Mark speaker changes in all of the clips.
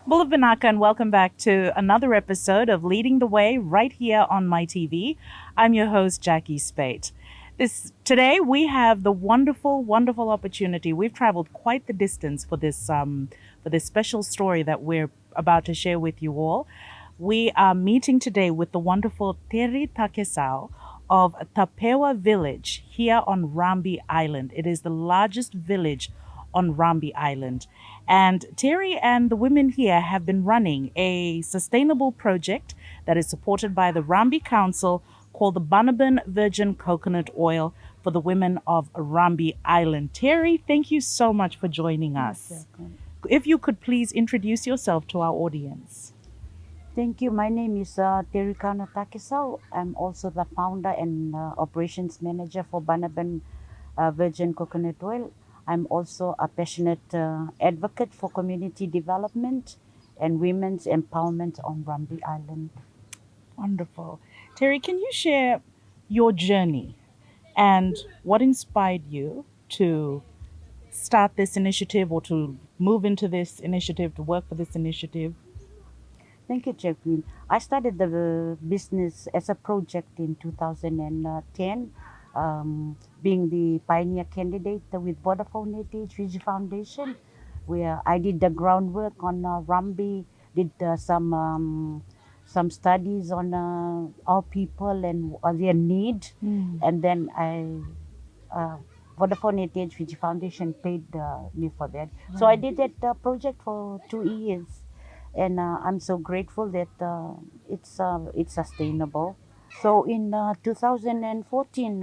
Speaker 1: Bulavanaka, and welcome back to another episode of Leading the Way right here on MaiTV. I'm your host, Jacquee Speight. Today we have the wonderful opportunity. We've traveled quite the distance for this special story that we're about to share with you all. We are meeting today with the wonderful Terikano Takesau of Tapewa Village here on Rabi Island. It is the largest village on Rabi Island. And Terry and the women here have been running a sustainable project that is supported by the Rabi Council called the Banaban Virgin Coconut Oil for the women of Rabi Island. Terry, thank you so much for joining us. If you could please introduce yourself to our audience.
Speaker 2: Thank you. My name is Terikano Takesau. I'm also the founder and operations manager for Banaban Virgin Coconut Oil. I'm also a passionate advocate for community development and women's empowerment on Rabi Island.
Speaker 1: Wonderful. Terry, can you share your journey and what inspired you to start this initiative or to move into this initiative, to work for this initiative?
Speaker 2: Thank you, Jacqueline. I started the business as a project in 2010, being the pioneer candidate with Vodafone Heritage Fiji Foundation, where I did the groundwork on Rambi, did some studies on our people and their need, and then Vodafone Heritage Fiji Foundation paid me for that. So I did that project for 2 years, and I'm so grateful that it's sustainable. So in 2014,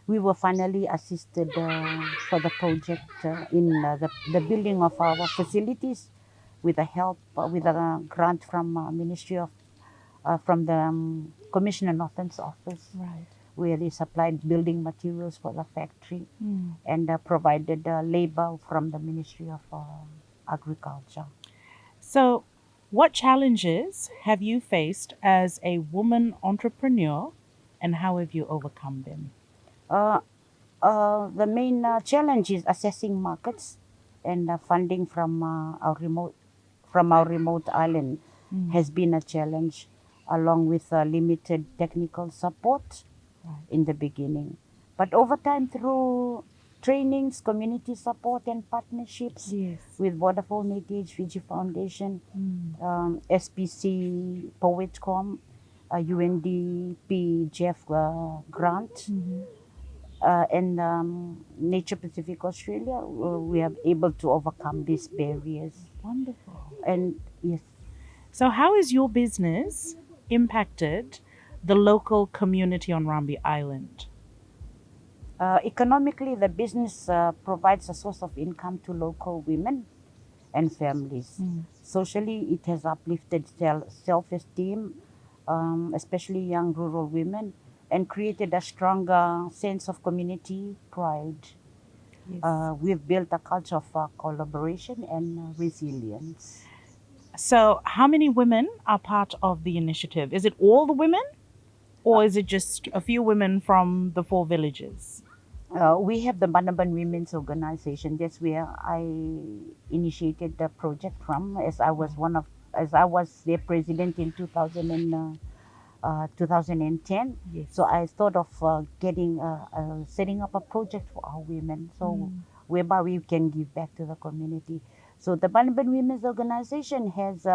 Speaker 2: we were finally assisted for the project in the building of our facilities with the help with a grant from Ministry of from the Commissioner Norton's office,
Speaker 1: Right.
Speaker 2: where they supplied building materials for the factory and provided labor from the Ministry of Agriculture.
Speaker 1: So, what challenges have you faced as a woman entrepreneur and how have you overcome them?
Speaker 2: Uh, the main challenge is assessing markets and funding from our remote island has been a challenge, along with limited technical support
Speaker 1: Right.
Speaker 2: in the beginning. But over time, through trainings, community support, and partnerships
Speaker 1: Yes.
Speaker 2: with Vodafone Heritage Fiji Foundation, SPC Poetcom, UNDP Jeff Grant, and Nature Pacific Australia, we are able to overcome these barriers.
Speaker 1: Wonderful.
Speaker 2: And yes,
Speaker 1: So, how has your business impacted the local community on Rambi Island?
Speaker 2: economically, the business provides a source of income to local women and families. Socially, it has uplifted self-esteem, especially young rural women, and created a stronger sense of community pride.
Speaker 1: Yes.
Speaker 2: We've built a culture of collaboration and resilience.
Speaker 1: So, how many women are part of the initiative? Is it all the women or is it just a few women from the four villages?
Speaker 2: We have the Banaban Women's Organization. That's where I initiated the project from, as I was their president in 2010.
Speaker 1: Yes.
Speaker 2: So I thought of setting up a project for our women, so whereby we can give back to the community. So the Banaban Women's Organization has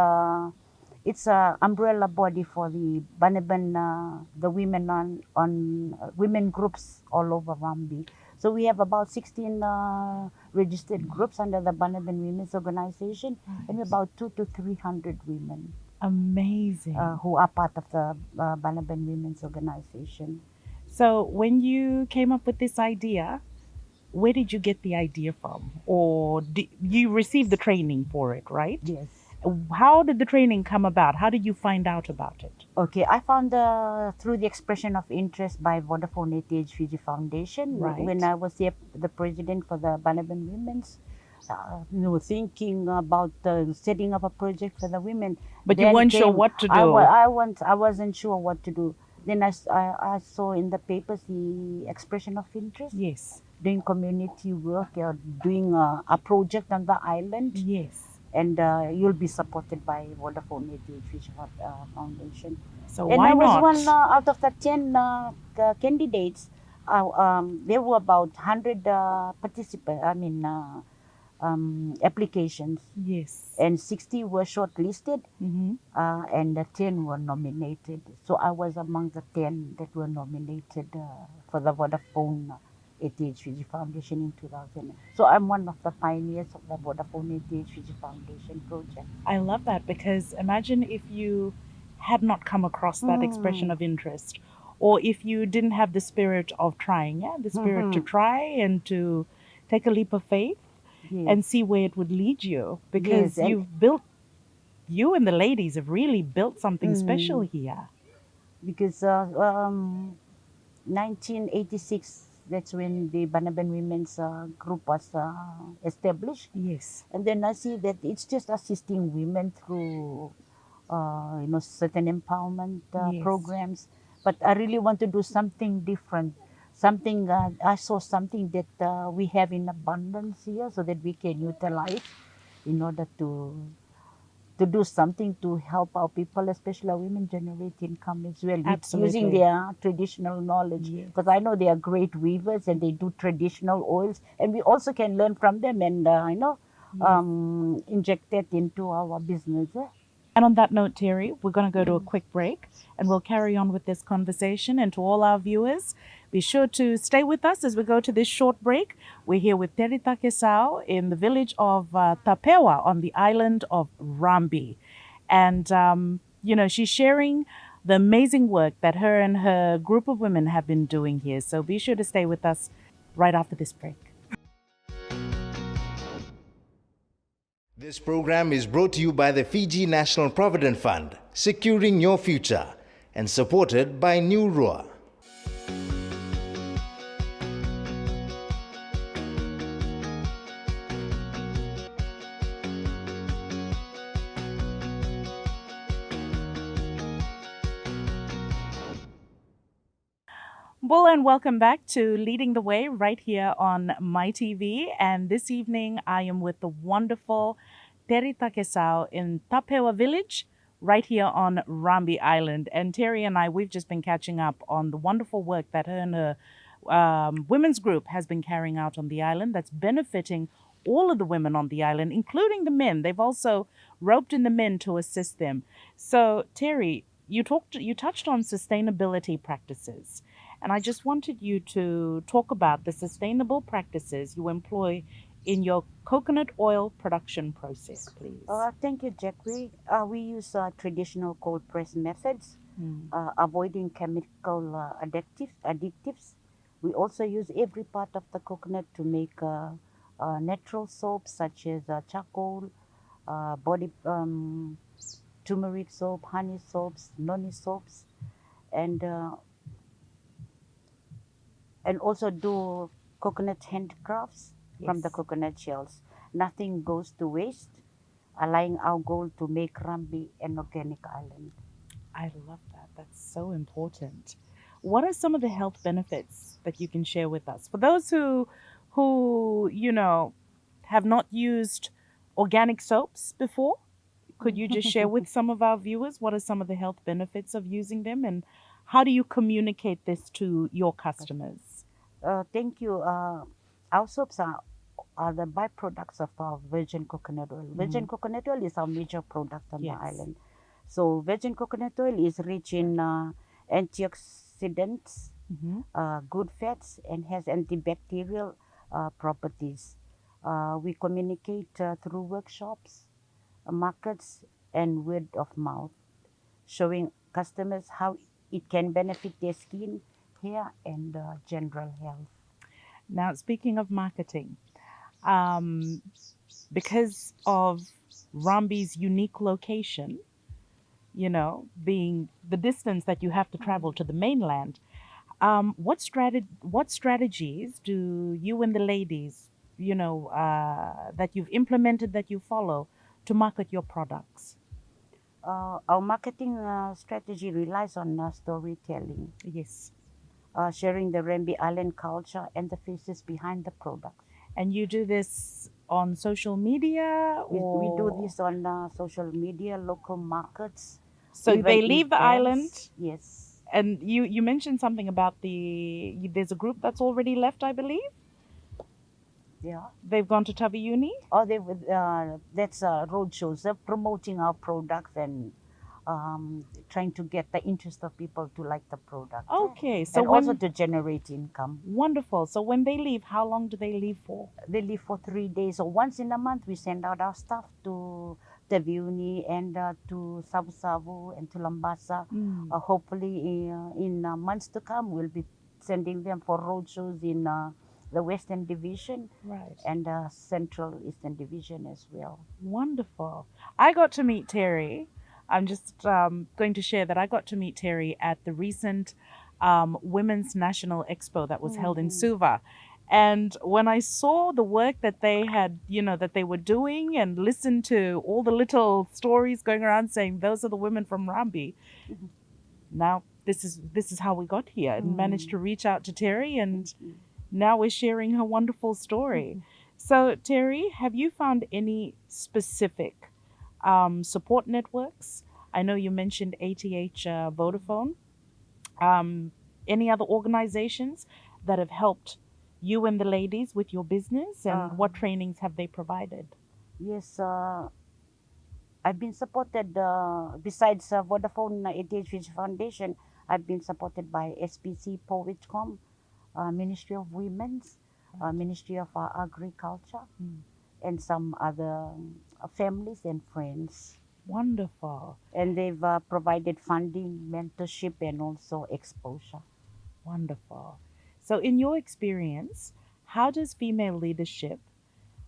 Speaker 2: it's a umbrella body for the Banaban, the women on women groups all over Rambi. So we have about 16 registered groups under the Banaban Women's Organization, and about 200 to 300 women
Speaker 1: Amazing.
Speaker 2: who are part of the Banaban Women's Organization.
Speaker 1: So, when you came up with this idea, where did you get the idea from? Or you received the training for it, right?
Speaker 2: Yes.
Speaker 1: How did the training come about? How did you find out about it?
Speaker 2: Okay, I found through the expression of interest by Vodafone Heritage Fiji Foundation.
Speaker 1: Right.
Speaker 2: When I was the president for the Banaban Women's, thinking about setting up a project for the women.
Speaker 1: But you
Speaker 2: Then
Speaker 1: weren't sure
Speaker 2: came-
Speaker 1: what to
Speaker 2: I,
Speaker 1: do.
Speaker 2: wa- I wasn't sure what to do. Then I saw in the papers the expression of interest,
Speaker 1: Yes.
Speaker 2: doing community work or doing a project on the island.
Speaker 1: Yes.
Speaker 2: and you'll be supported by Vodafone ATH Foundation.
Speaker 1: So
Speaker 2: And
Speaker 1: why
Speaker 2: I was
Speaker 1: not?
Speaker 2: one out of the 10 candidates. There were about 100 participants, applications,
Speaker 1: Yes.
Speaker 2: and 60 were shortlisted,
Speaker 1: Mm-hmm.
Speaker 2: and 10 were nominated. So I was among the 10 that were nominated for the Vodafone ATH Fiji Foundation in 2000. So I'm one of the pioneers of the Vodafone ATH Fiji Foundation project.
Speaker 1: I love that because imagine if you had not come across that expression
Speaker 2: Mm.
Speaker 1: of interest, or if you didn't have the spirit of trying, yeah, the spirit to
Speaker 2: Mm-hmm.
Speaker 1: try and to take a leap of faith
Speaker 2: Yes,
Speaker 1: and see where it would lead you
Speaker 2: yes,
Speaker 1: because
Speaker 2: and
Speaker 1: you and the ladies have really built something special
Speaker 2: mm,
Speaker 1: here.
Speaker 2: because 1986, that's when the Banaban Women's Group was established.
Speaker 1: Yes,
Speaker 2: And then I see that it's just assisting women through, certain empowerment
Speaker 1: yes,
Speaker 2: programs. But I really want to do something different. Something, I saw something that we have in abundance here so that we can utilize in order to do something to help our people, especially our women, generate income as well with using
Speaker 1: absolutely.
Speaker 2: their traditional knowledge.
Speaker 1: Yes,
Speaker 2: Because I know they are great weavers and they do traditional oils, and we also can learn from them and
Speaker 1: yes.
Speaker 2: inject that into our business.
Speaker 1: And on that note, Terry, we're going to go to a quick break and we'll carry on with this conversation. And to all our viewers, be sure to stay with us as we go to this short break. We're here with Terry Takesau in the village of Tapewa on the island of Rambi. And, she's sharing the amazing work that her and her group of women have been doing here. So be sure to stay with us right after this break.
Speaker 3: This program is brought to you by the Fiji National Provident Fund, securing your future, and supported by Niurua.
Speaker 1: Well, and welcome back to Leading the Way right here on MaiTV. And this evening, I am with the wonderful Terry Takesau in Tapewa Village right here on Rambi Island. And Terry and I, we've just been catching up on the wonderful work that her and her women's group has been carrying out on the island that's benefiting all of the women on the island, including the men. They've also roped in the men to assist them. So, Terry, you touched on sustainability practices. And I just wanted you to talk about the sustainable practices you employ in your coconut oil production process, please.
Speaker 2: Thank you, Jacquee. We use traditional cold press methods,
Speaker 1: Mm.
Speaker 2: avoiding chemical additives. We also use every part of the coconut to make natural soaps such as charcoal, body turmeric soap, honey soaps, noni soaps, and uh, and also do coconut handcrafts from the
Speaker 1: Yes,
Speaker 2: coconut shells. Nothing goes to waste, allowing our goal to make Rambi an organic island.
Speaker 1: I love that. That's so important. What are some of the health benefits that you can share with us for those who have not used organic soaps before? Could you just share with some of our viewers what are some of the health benefits of using them and how do you communicate this to your customers?
Speaker 2: Thank you. Our soaps are the byproducts of our virgin coconut oil.
Speaker 1: Mm-hmm.
Speaker 2: Virgin coconut oil is our major product on the
Speaker 1: Yes.
Speaker 2: island. So virgin coconut oil is rich in antioxidants,
Speaker 1: Mm-hmm.
Speaker 2: good fats, and has antibacterial properties. We communicate through workshops, markets, and word of mouth, showing customers how it can benefit their skin, hair, and general health.
Speaker 1: Now, speaking of marketing, um, because of Rambi's unique location, being the distance that you have to travel to the mainland, what strategies do you and the ladies, that you've implemented that you follow to market your products?
Speaker 2: Our marketing strategy relies on storytelling,
Speaker 1: Yes.
Speaker 2: sharing the Rembi Island culture and the faces behind the product.
Speaker 1: And you do this on social media,
Speaker 2: We do
Speaker 1: or
Speaker 2: this on social media, local markets.
Speaker 1: so
Speaker 2: Even
Speaker 1: they leave the island?
Speaker 2: events. Yes.
Speaker 1: And you mentioned something about there's a group that's already left, I believe.
Speaker 2: Yeah.
Speaker 1: They've gone to Tabiuni.
Speaker 2: Or they would, that's road shows. They're promoting our products and trying to get the interest of people to like the product.
Speaker 1: Okay, so
Speaker 2: And also
Speaker 1: when
Speaker 2: to generate income.
Speaker 1: wonderful. So when they leave, how long do they leave for?
Speaker 2: They live for 3 days. So once in a month, we send out our staff to Taviuni and to Sabu Sabu and to Lambasa.
Speaker 1: Mm,
Speaker 2: Hopefully, in months to come, we'll be sending them for road shows in the Western Division
Speaker 1: right.
Speaker 2: and Central Eastern Division as well.
Speaker 1: Wonderful. I got to meet Terry. I'm just going to share that I got to meet Terry at the recent Women's National Expo that was held in Suva. And when I saw the work that they had, that they were doing and listened to all the little stories going around saying those are the women from Rabi, now this is how we got here and managed to reach out to Terry, and now we're sharing her wonderful story. So, Terry, have you found any specific support networks? I know you mentioned ATH Vodafone. Any other organizations that have helped you and the ladies with your business, and what trainings have they provided?
Speaker 2: Yes, I've been supported, besides Vodafone ATH Fiji Foundation, I've been supported by SPC Powitcom, Ministry of Women's, Ministry of Agriculture, and some other families and friends.
Speaker 1: Wonderful.
Speaker 2: And they've provided funding, mentorship, and also exposure.
Speaker 1: Wonderful. So, in your experience, how does female leadership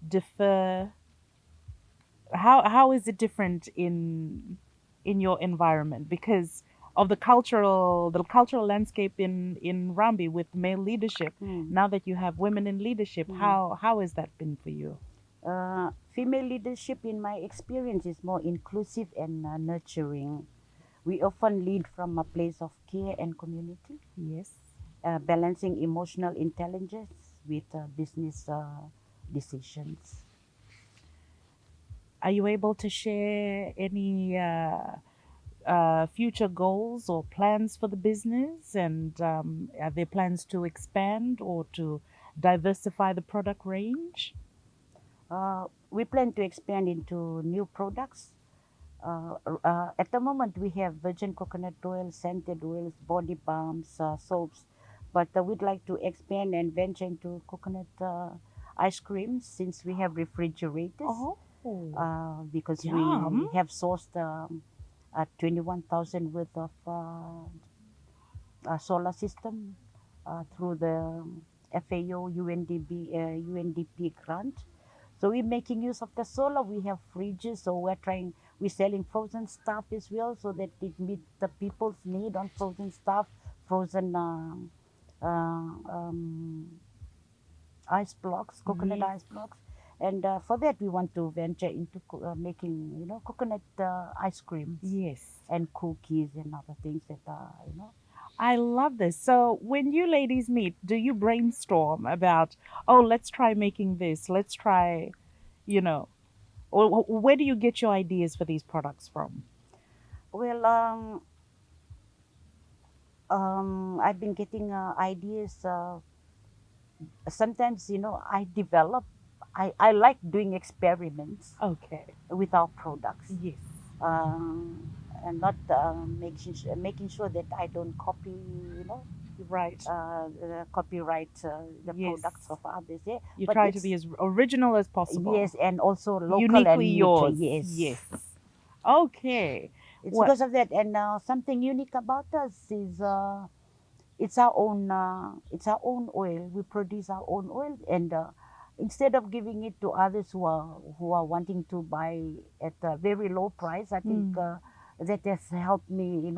Speaker 1: differ? How is it different in your environment because of the cultural landscape in Rambi with male leadership? Now that you have women in leadership, how has that been for you?
Speaker 2: Female leadership, in my experience, is more inclusive and nurturing. We often lead from a place of care and community,
Speaker 1: Yes.
Speaker 2: balancing emotional intelligence with business decisions.
Speaker 1: Are you able to share any future goals or plans for the business? And are there plans to expand or to diversify the product range?
Speaker 2: We plan to expand into new products. At the moment, we have virgin coconut oil, scented oils, body balms, soaps, but we'd like to expand and venture into coconut ice creams since we have refrigerators. Because
Speaker 1: Yum.
Speaker 2: we have sourced 21,000 worth of solar system through the FAO UNDP grant. So we're making use of the solar. We have fridges, so we're selling frozen stuff as well, so that it meets the people's need on frozen stuff, frozen ice blocks, coconut ice blocks. And for that, we want to venture into making, coconut ice creams.
Speaker 1: Yes.
Speaker 2: And cookies and other things that
Speaker 1: I love this. So when you ladies meet, do you brainstorm about, oh, let's try making this, let's try, or where do you get your ideas for these products from?
Speaker 2: Well, I've been getting ideas. Sometimes, I like doing experiments
Speaker 1: Okay.
Speaker 2: with our products.
Speaker 1: Yes.
Speaker 2: And not making sure that I don't copy,
Speaker 1: Right.
Speaker 2: copyright the
Speaker 1: Yes.
Speaker 2: products of others. Yeah.
Speaker 1: You
Speaker 2: But
Speaker 1: try to
Speaker 2: it's-
Speaker 1: be as original as possible.
Speaker 2: Yes, and also local
Speaker 1: Uniquely
Speaker 2: and
Speaker 1: yours.
Speaker 2: Yes.
Speaker 1: Yes. Okay.
Speaker 2: It's
Speaker 1: What-
Speaker 2: because of that, and something unique about us is it's our own oil. We produce our own oil, and instead of giving it to others who are wanting to buy at a very low price, I think that has helped me,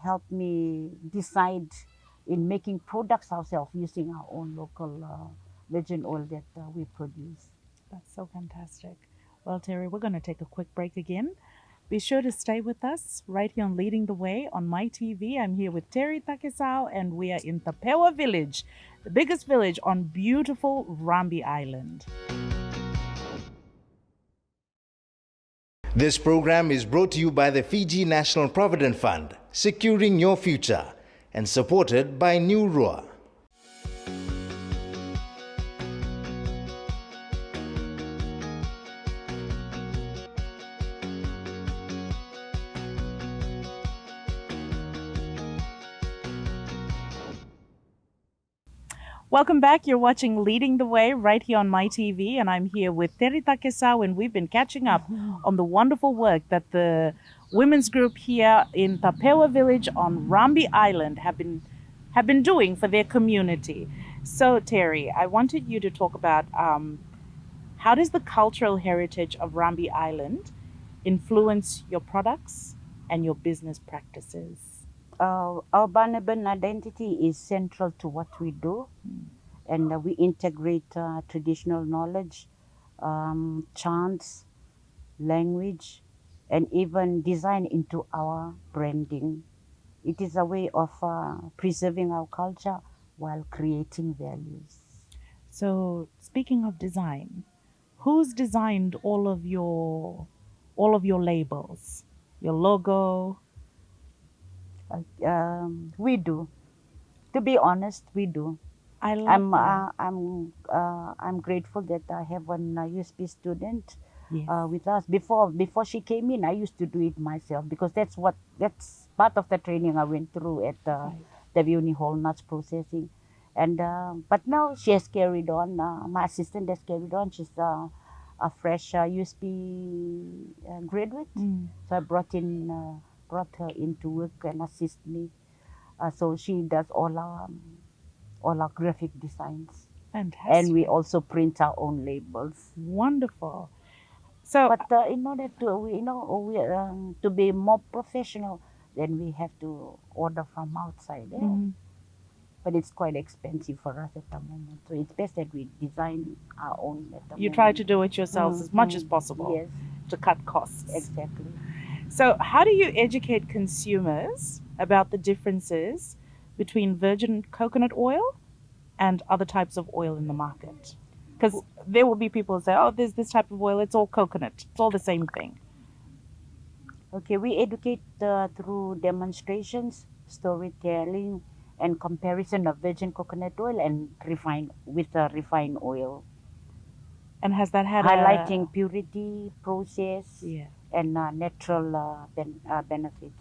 Speaker 2: helped me decide in making products ourselves using our own local virgin oil that we produce.
Speaker 1: That's so fantastic. Well, Terry, we're going to take a quick break again. Be sure to stay with us right here on Leading the Way on MaiTV. I'm here with Terry Takesau, and we are in Tapewa Village, the biggest village on beautiful Rambi Island.
Speaker 3: This program is brought to you by the Fiji National Provident Fund, securing your future, and supported by Niurua.
Speaker 1: Welcome back. You're watching Leading the Way right here on MaiTV, and I'm here with Terikano Takesau, and we've been catching up on the wonderful work that the women's group here in Tapewa village on Rabi Island have been doing for their community. So, Terry, I wanted you to talk about how does the cultural heritage of Rabi Island influence your products and your business practices?
Speaker 2: Our Banaban identity is central to what we do, and we integrate traditional knowledge, chants, language, and even design into our branding. It is a way of preserving our culture while creating values.
Speaker 1: So, speaking of design, who's designed all of your labels, your logo?
Speaker 2: We do. To be honest, we do.
Speaker 1: I love that.
Speaker 2: I'm grateful that I have one USP student
Speaker 1: Yes.
Speaker 2: with us. Before she came in, I used to do it myself because that's part of the training I went through at
Speaker 1: Right.
Speaker 2: the Uni Hall Nuts Processing, and but now she has carried on. My assistant has carried on. She's a fresh USP graduate, so I brought her in to work and assist me. So she does all our graphic designs,
Speaker 1: Fantastic.
Speaker 2: and we also print our own labels.
Speaker 1: Wonderful. So,
Speaker 2: But in order to be more professional, then we have to order from outside. But it's quite expensive for us at the moment, so it's best that we design our own at the
Speaker 1: you
Speaker 2: moment.
Speaker 1: try to do it yourselves as much as possible
Speaker 2: Yes,
Speaker 1: to cut costs.
Speaker 2: exactly.
Speaker 1: So, how do you educate consumers about the differences between virgin coconut oil and other types of oil in the market? Because there will be people who say, oh, there's this type of oil, it's all coconut, it's all the same thing.
Speaker 2: Okay, we educate through demonstrations, storytelling, and comparison of virgin coconut oil and refined oil,
Speaker 1: And has that had
Speaker 2: highlighting purity, process,
Speaker 1: yeah?
Speaker 2: and natural benefits.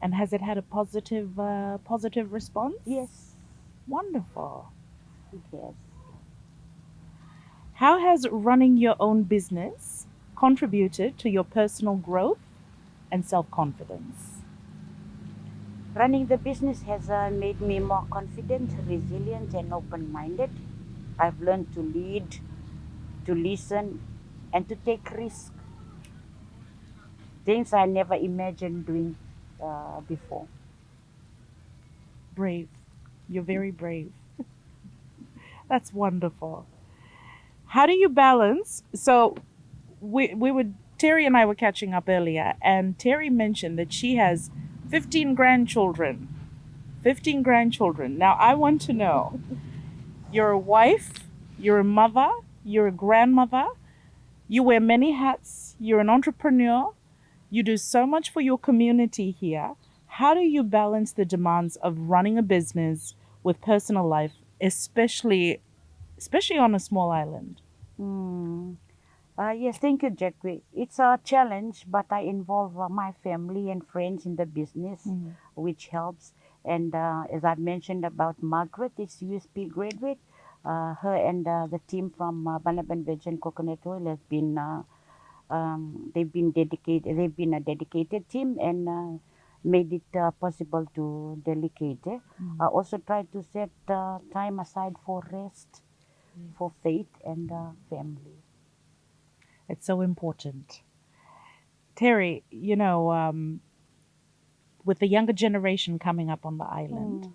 Speaker 1: And has it had a positive response?
Speaker 2: Yes,
Speaker 1: Wonderful.
Speaker 2: it has.
Speaker 1: How has running your own business contributed to your personal growth and self-confidence?
Speaker 2: Running the business has made me more confident, resilient, and open-minded. I've learned to lead, to listen, and to take risks. Things I never imagined doing before.
Speaker 1: Brave. You're very brave. That's wonderful. How do you balance? So we were Terry and I were catching up earlier, and Terry mentioned that she has 15 grandchildren. 15 grandchildren. Now I want to know, you're a wife, you're a mother, you're a grandmother, you wear many hats, you're an entrepreneur, you do so much for your community here. How do you balance the demands of running a business with personal life, especially on a small island?
Speaker 2: Yes, thank you, Jacquee. It's a challenge, but I involve my family and friends in the business, which helps. And as I mentioned about Margaret, this USP graduate, her and the team from Banaban Virgin Coconut Oil has been they've been dedicated. They've been a dedicated team and made it possible to delegate. I also try to set time aside for rest, for faith and family.
Speaker 1: It's so important. Terry, with the younger generation coming up on the island,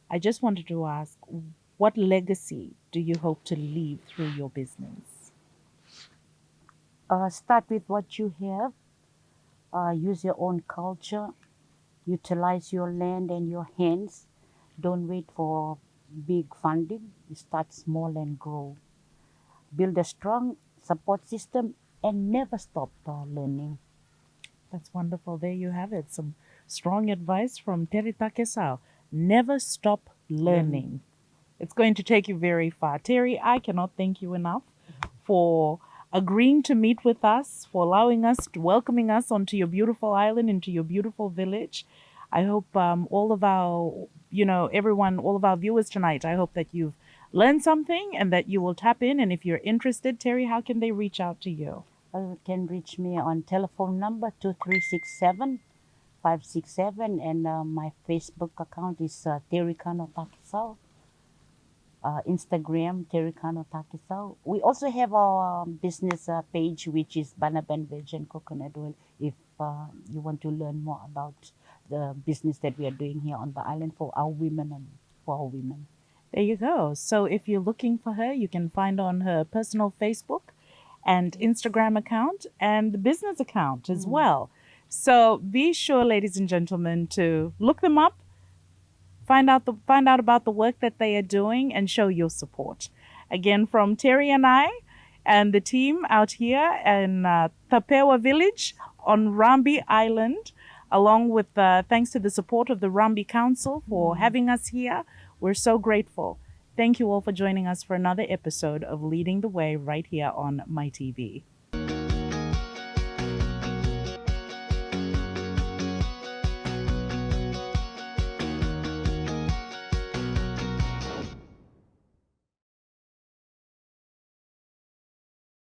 Speaker 1: I just wanted to ask, what legacy do you hope to leave through your business?
Speaker 2: Start with what you have. Use your own culture. Utilize your land and your hands. Don't wait for big funding. Start small and grow. Build a strong support system and never stop learning.
Speaker 1: That's wonderful. There you have it. Some strong advice from Terikano Takesau. Never stop learning. It's going to take you very far. Terry, I cannot thank you enough for agreeing to meet with us, for allowing us, welcoming us onto your beautiful island, into your beautiful village. I hope all of our, everyone, all of our viewers tonight, I hope that you've learned something and that you will tap in. And if you're interested, Terry, how can they reach out to you?
Speaker 2: You can reach me on telephone number 2367-567, and my Facebook account is Terikano Takesau. Instagram, Terikano Takesau. We also have our business page, which is Banaban Virgin Coconut Oil, if you want to learn more about the business that we are doing here on the island for our women and for our women.
Speaker 1: There you go. So if you're looking for her, you can find on her personal Facebook and Instagram account and the business account as well. So be sure, ladies and gentlemen, to look them up, find out about the work that they are doing, and show your support. Again, from Terry and I and the team out here in Tapewa Village on Rabi Island, along with thanks to the support of the Rabi Council for having us here. We're so grateful. Thank you all for joining us for another episode of Leading the Way right here on MaiTV.